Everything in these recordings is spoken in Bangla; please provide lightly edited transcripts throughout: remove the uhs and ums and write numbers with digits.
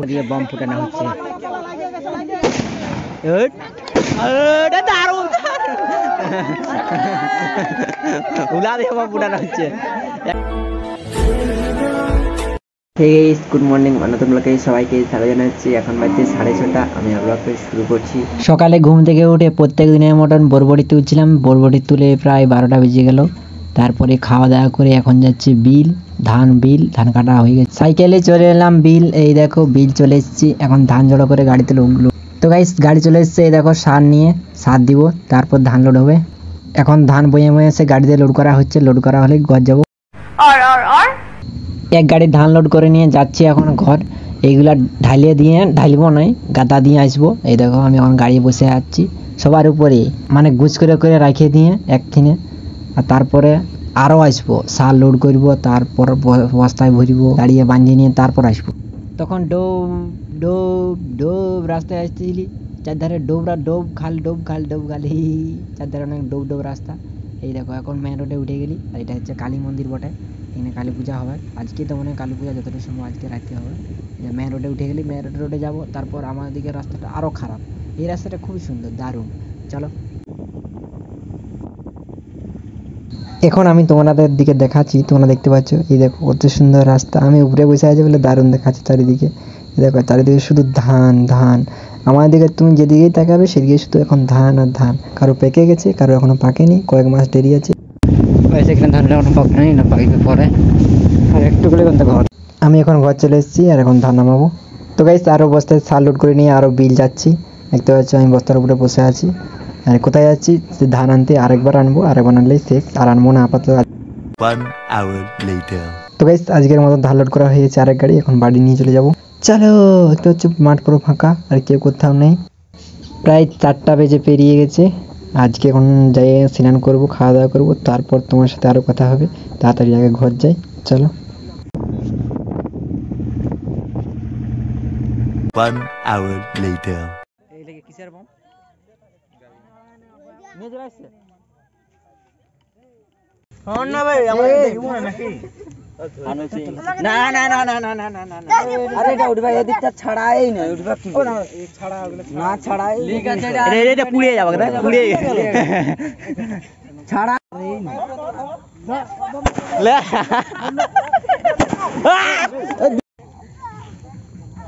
দিয়ে বম ফুটানো হচ্ছে। উলা দিয়ে বম ফুটানো হচ্ছে। গুড মর্নিং, নতুন ব্লগে সবাইকে স্বাগত জানাচ্ছি। এখন বাজছে 6:30। আমি ব্লগটা শুরু করছি। সকালে ঘুম থেকে উঠে প্রত্যেক দিনের মতন বরবটি তুলছিলাম। বরবটি তুলে প্রায় 12টা বেজে গেল। তারপরে খাওয়া দাওয়া করে এখন যাচ্ছি বিল, ধান কাটা হয়ে গেছে। সাইকেলে চলে এলাম বিল। এই দেখো বিল চলে এসেছি। এখন ধান জড়ো করে গাড়িতে লোড। তো গাইস গাড়ি চলে এসছে। এই দেখো সার নিয়ে সার দিব, তারপর ধান লোড হবে। এখন ধান বয়ে এসে গাড়িতে লোড করা হচ্ছে। লোড করা হলে ঘর যাবো। এক গাড়ি ধান লোড করে নিয়ে যাচ্ছি এখন ঘর। এইগুলা ঢালিবো নয়, গাদা দিয়ে আসবো। এই দেখো আমি এখন গাড়ি বসে আছি সবার উপরে, মানে গুছ করে করে রাখিয়ে দিয়ে একখানে। আর তারপরে আরও আসবো, সার লোড করব, তারপর বস্তায় ভরবো, গাড়িয়ে বাঁধিয়ে নিয়ে তারপর আসবো। তখন ডোব ডোব ডোব রাস্তায় আসতেছিলি, চারধারে ডোব খাল চারধারে অনেক ডোব রাস্তা। এই দেখো এখন মেন রোডে উঠে গেলি। আর এটা হচ্ছে কালী মন্দির বটে, এখানে কালী পূজা হবে আজকে। তো মনে হয় কালী পূজা যতটা সময় আজকে রাখতে হবে। মেন রোডে উঠে গেলি, মেন রোডে যাবো। তারপর আমাদের দিকে রাস্তাটা আরও খারাপ, এই রাস্তাটা খুবই সুন্দর, দারুণ। চলো এখন আমি তোমাদের দিকে দেখাচ্ছি, তোমরা দেখতে পাচ্ছ। এই দেখো কত সুন্দর রাস্তা। আমি উপরে বসে আছি বলে দারুণ দেখাচ্ছি চারিদিকে। দেখো চারিদিকে শুধু ধান ধান। আমাদের দিকে তুমি যেদিকেই তাকাবে সেদিকে শুধু এখন ধান আর ধান। কারো পেকে গেছে, কারো এখনো পাকেনি, কয়েক মাস দেরি আছে। আমি এখন ঘর চলে এসেছি আর এখন ধান নামাবো। তো গাইস আরো বস্তায় সার লোড করে নিয়ে আরো বিল যাচ্ছি। দেখতে পাচ্ছ আমি বস্তার উপরে বসে আছি। আর কোথায় যাচ্ছি, ধান আনতে। আরেকবার আনবো, আরেকবার আনলেই শেষ, আর আনবো না আপাতত। 1 hour later. তো গাইস আজকের মতো ধান লোড করা হয়ে গেছে আরেক গাড়ি। এখন বাড়ি নিয়ে চলে যাবো। চলো, দেখতে হচ্ছে মাঠ পুরো ফাঁকা, আর কেউ কোথাও নেই। প্রায় 4টা বেজে পেরিয়ে গেছে। আজকে এখন যাই স্নান করবো, খাওয়া দাওয়া করবো, তারপর তোমার সাথে আরো কথা হবে। তাড়াতাড়ি আগে ঘর যাই, চলো। 1 hour later. কিসের বম নিয়ে চলে আসছে? না ভাই, আমরা দেখবো না নাকি? না না না না না না না না, আরে এটা উঠবা, এদিকটা ছাড়াই না, উঠবা কি না ছাড়া না, ছাড়াই ঠিক আছে। এটা পুড়িয়ে যাবে, এটা পুড়িয়ে ছাড়া লে।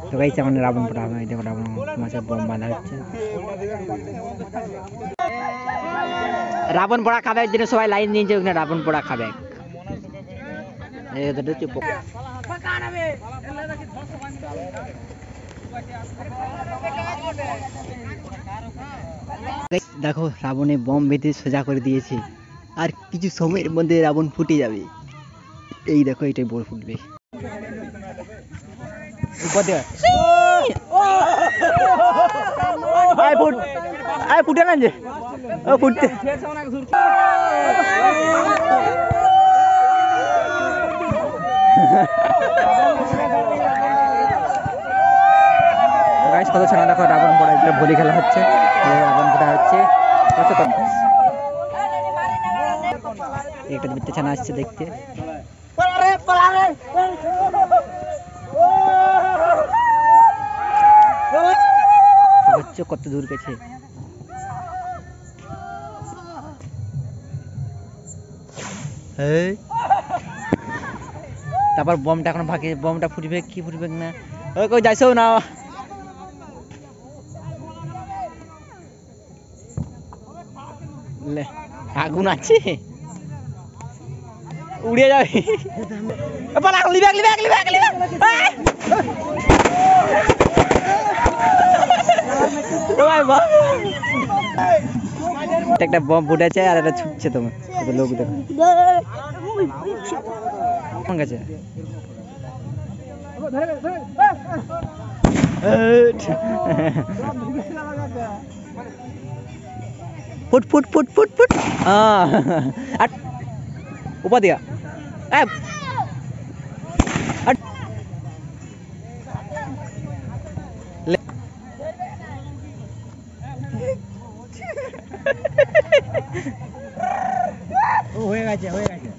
তো গাইস এখন রাবণ পোড়া হবে। দেখো রাবণ মাছের বম বাঁধা হচ্ছে। রাবণ পোড়া খাবে, এর জন্য সবাই লাইন দিয়েছে, ওখানে রাবণ পোড়া খাবে। দেখো রাবণে বম বেঁধে সোজা করে দিয়েছে, আর কিছু সময়ের মধ্যে রাবণ ফুটে যাবে। এই দেখো এটাই বড় ফুটবে। ফুটে না যে ফুটতে কত ছানা। দেখো রাবণ পোড়া, এটা ভলি খেলা হচ্ছে, রাবণ পোড়া হচ্ছে। একটা বিত্তে ছানা আসছে দেখতে। কত দূর গেছে। তারপর বমটা এখন ভাগে, বমটা ফুটবে কি ফুটবে না, কই যাইছো না? আগুন আছে, উড়ে যাবে। একটা বম ফুটেছে আর এটা ছুটছে, তোমার লোক দেখো কোন গেছে। Foot foot foot foot foot উপর দিয়া হয়ে গেছে।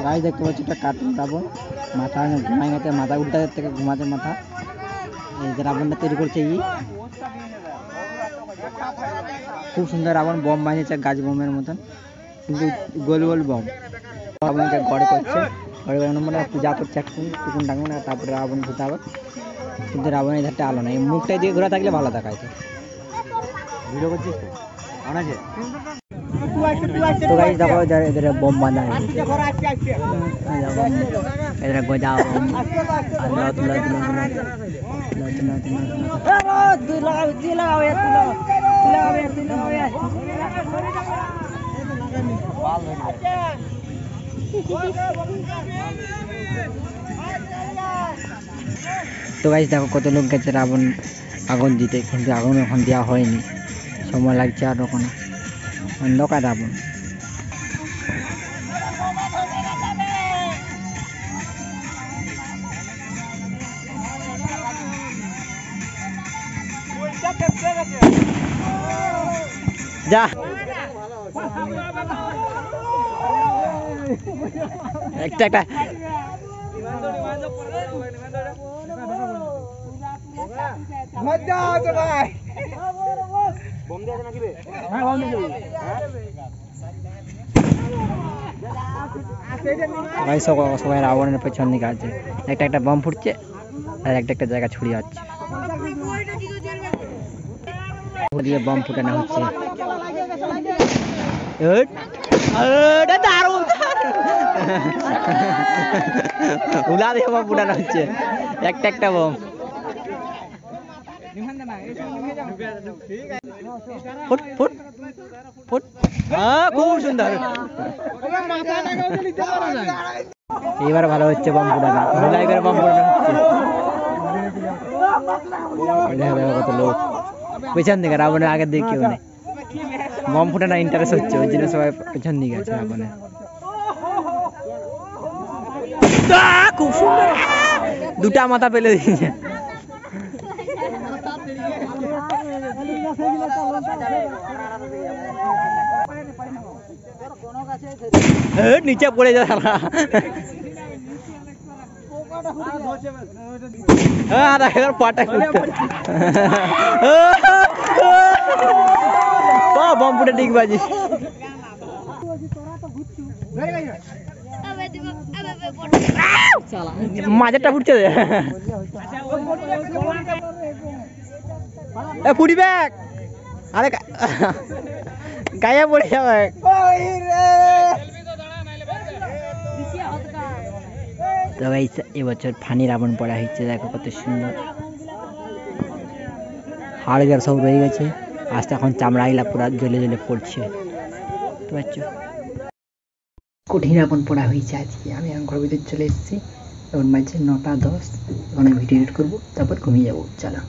গাইস দেখতে পাচ্ছি একটা কার্টুন রাবণ। মাথা ঘুমাই গেছে, মাথা উল্টা থেকে ঘুমাতে মাথা। এই যে রাবণটা তৈরি করছে খুব সুন্দর রাবণ বম বানিয়েছে, গাছ বোমের মতন, কিন্তু গোল গোল বম। রাবণ ঘরে করছে, ঘরে মানে পূজা করছে একটু টুকুন টাকুন, আর তারপরে রাবণ ঘুরতে হবে। কিন্তু রাবণের ধারটা আলো না, এই মুখটা দিয়ে ঘোরা থাকলে ভালো দেখায়। ভিডিও করছিস তো অনেকে তো গাইস দেখো এদের বম বাঁধা है, इधर गोजा बम अल्लाह तुला तुला তো গাইস দেখো কত লোক গেছে রাবণ আগুন দিতে, কিন্তু আগুন এখন দেওয়া হয়নি, সময় লাগছে আর ওখানে অন্ধকার রাবণ। যা একটা একটা সবাই রাবণের পেছন দিকে আছে, একটা একটা বম ফুটছে আর একটা একটা জায়গা ছুড়ে যাচ্ছে, দিয়ে বম ফুটানো হচ্ছে। উলা দিয়ে বম ফুটানো হচ্ছে, একটা একটা বম। ফুট ফুট ফুট, খুব সুন্দর। এবার ভালো হচ্ছে বম ফুটানো, এবার বম ফুটানো হচ্ছে। কত লোক পেছন দিকে, রাবণের আগের দিকে কেউ নেই, বম ফুটানো ইন্টারেস্ট হচ্ছে, ওই জন্য সবাই পেছন দিকে আছে রাবণের। খুব সুন্দর, দুটা মাথা পেলে দিয়েছে। নিচে পড়ে যাবে, বম ফুটে ঠিক বাজি। মাঝেরটা ফুটছে, ফুটি ব্যাগ, আরে গায়ে পড়ে যাবে। এবছর ফানি রাবণ পড়া হচ্ছে, দেখো কত সুন্দর, হাড় সব রয়ে গেছে, আস্তে এখন চামড়া গুলা পুরা জ্বলে জ্বলে পড়ছে। কঠিন রাবণ পড়া হয়েছে আজকে। আমি এখন ঘর ভিতরে চলে এসেছি, এখন বাজছে 9:10, এখন আমি ভিডিও এডিট করবো, তারপর ঘুমিয়ে যাবো। চলো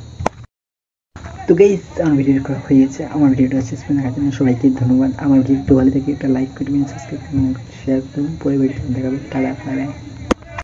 তো গাইস, আমার ভিডিও এডিট করা হয়ে গেছে। আমার ভিডিওটা শেষ পর্যন্ত দেখার জন্য সবাইকে ধন্যবাদ। আমার ভিডিও ভালো থেকে একটা লাইক করবেন, সাবস্ক্রাইব করবেন, শেয়ার করবেন। পরে ভিডিও দেখাবেন। Tata, bye bye.